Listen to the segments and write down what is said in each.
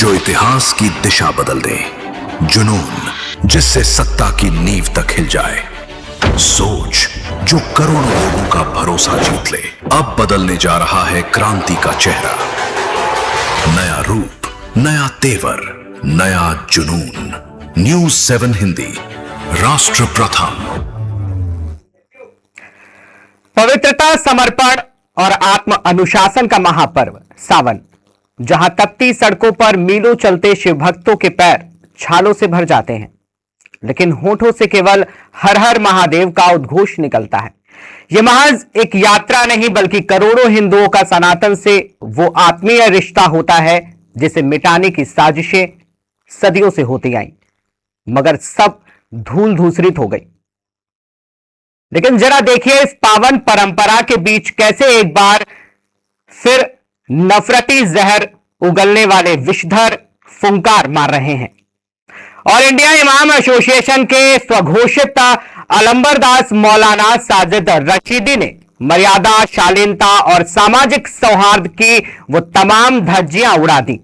जो इतिहास की दिशा बदल दे, जुनून जिससे सत्ता की नींव तक हिल जाए, सोच जो करोड़ों लोगों का भरोसा जीत ले। अब बदलने जा रहा है क्रांति का चेहरा, नया रूप, नया तेवर, नया जुनून। न्यूज़ 7 हिंदी, राष्ट्र प्रथम। पवित्रता, समर्पण और आत्म अनुशासन का महापर्व सावन, जहां तपती सड़कों पर मीलों चलते शिव भक्तों के पैर छालों से भर जाते हैं, लेकिन होठों से केवल हर हर महादेव का उद्घोष निकलता है। यह महज एक यात्रा नहीं, बल्कि करोड़ों हिंदुओं का सनातन से वो आत्मीय रिश्ता होता है जिसे मिटाने की साजिशें सदियों से होती आई, मगर सब धूल धूसरित हो गई। लेकिन जरा देखिए, इस पावन परंपरा के बीच कैसे एक बार फिर नफरती जहर उगलने वाले विषधर फुंकार मार रहे हैं। और इंडिया इमाम एसोसिएशन के स्वघोषित अलंबरदास मौलाना साजिद रशीदी ने मर्यादा, शालीनता और सामाजिक सौहार्द की वो तमाम धज्जियां उड़ा दी।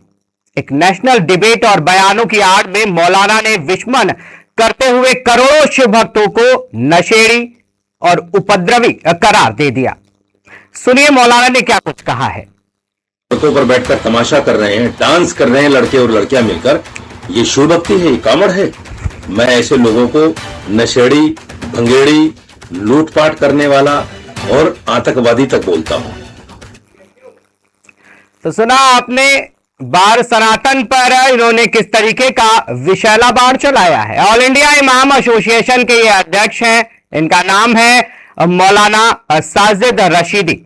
एक नेशनल डिबेट और बयानों की आड़ में मौलाना ने विस्मन करते हुए करोड़ों शिव भक्तों को नशेड़ी और उपद्रवी करार दे दिया। सुनिए मौलाना ने क्या कुछ कहा है। सड़कों पर बैठकर तमाशा कर रहे हैं, डांस कर रहे हैं लड़के और लड़कियां मिलकर, ये शिव भक्ति है, ये कामड़ है। मैं ऐसे लोगों को नशेड़ी, भंगेड़ी, लूटपाट करने वाला और आतंकवादी तक बोलता हूं। तो सुना आपने बार सनातन पर इन्होंने किस तरीके का विषैला बाण चलाया है। ऑल इंडिया इमाम एसोसिएशन के ये अध्यक्ष हैं, इनका नाम है मौलाना साजिद रशीदी।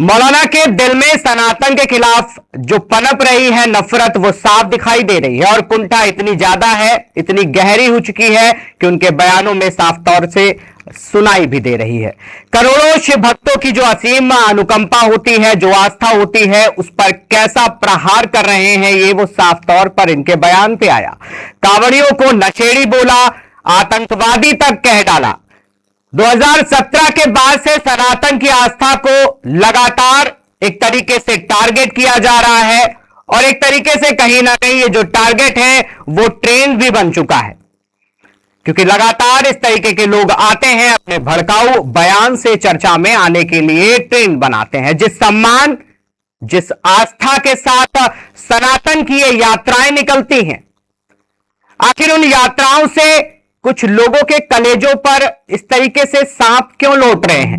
मौलाना के दिल में सनातन के खिलाफ जो पनप रही है नफरत, वो साफ दिखाई दे रही है, और कुंठा इतनी ज्यादा है, इतनी गहरी हो चुकी है कि उनके बयानों में साफ तौर से सुनाई भी दे रही है। करोड़ों शिव भक्तों की जो असीम अनुकंपा होती है, जो आस्था होती है, उस पर कैसा प्रहार कर रहे हैं, ये वो साफ तौर पर इनके बयान पे आया। कांवड़ियों को नशेड़ी बोला, आतंकवादी तक कह डाला। 2017 के बाद से सनातन की आस्था को लगातार एक तरीके से टारगेट किया जा रहा है, और एक तरीके से कहीं ना कहीं ये जो टारगेट है वो ट्रेंड भी बन चुका है, क्योंकि लगातार इस तरीके के लोग आते हैं, अपने भड़काऊ बयान से चर्चा में आने के लिए ट्रेंड बनाते हैं। जिस सम्मान, जिस आस्था के साथ सनातन की ये यात्राएं निकलती हैं, आखिर उन यात्राओं से कुछ लोगों के कलेजों पर इस तरीके से सांप क्यों लौट रहे हैं।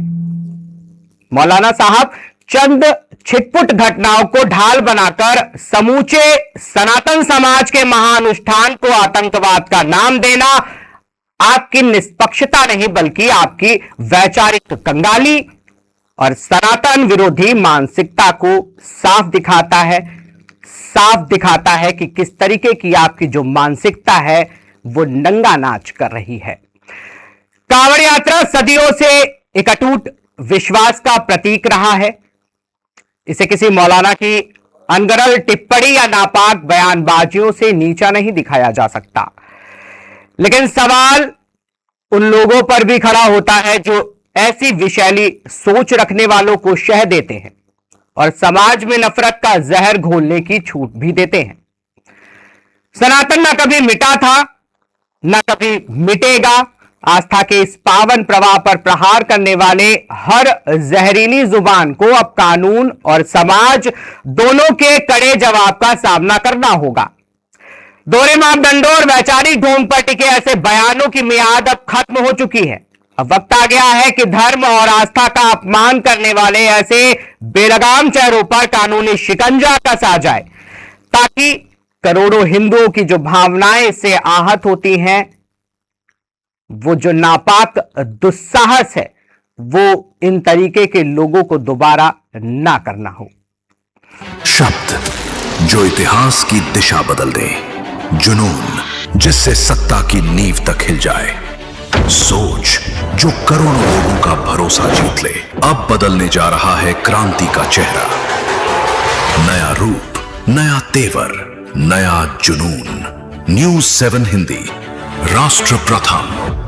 मौलाना साहब चंद छिटपुट घटनाओं को ढाल बनाकर समूचे सनातन समाज के महाअनुष्ठान को आतंकवाद का नाम देना आपकी निष्पक्षता नहीं, बल्कि आपकी वैचारिक कंगाली और सनातन विरोधी मानसिकता को साफ दिखाता है कि किस तरीके की आपकी जो मानसिकता है वो नंगा नाच कर रही है। कांवड़ यात्रा सदियों से एक अटूट विश्वास का प्रतीक रहा है। इसे किसी मौलाना की अनगढ़ टिप्पणी या नापाक बयानबाजियों से नीचा नहीं दिखाया जा सकता। लेकिन सवाल उन लोगों पर भी खड़ा होता है जो ऐसी विशैली सोच रखने वालों को शह देते हैं और समाज में नफरत का जहर घोलने की छूट भी देते हैं। सनातन न कभी मिटा था, न कभी मिटेगा। आस्था के इस पावन प्रवाह पर प्रहार करने वाले हर जहरीली जुबान को अब कानून और समाज दोनों के कड़े जवाब का सामना करना होगा। दोहरे मापदंडों और वैचारिक ढोंग पर टिके ऐसे बयानों की मियाद अब खत्म हो चुकी है। अब वक्त आ गया है कि धर्म और आस्था का अपमान करने वाले ऐसे बेलगाम चेहरों पर कानूनी शिकंजा कसा जाए, ताकि करोड़ों हिंदुओं की जो भावनाएं इससे आहत होती हैं, वो जो नापाक दुस्साहस है, वो इन तरीके के लोगों को दोबारा ना करना हो। शब्द जो इतिहास की दिशा बदल दे, जुनून जिससे सत्ता की नींव तक हिल जाए, सोच जो करोड़ों लोगों का भरोसा जीत ले। अब बदलने जा रहा है क्रांति का चेहरा, नया रूप, नया तेवर, नया जुनून। न्यूज़ 7 हिंदी, राष्ट्र प्रथम।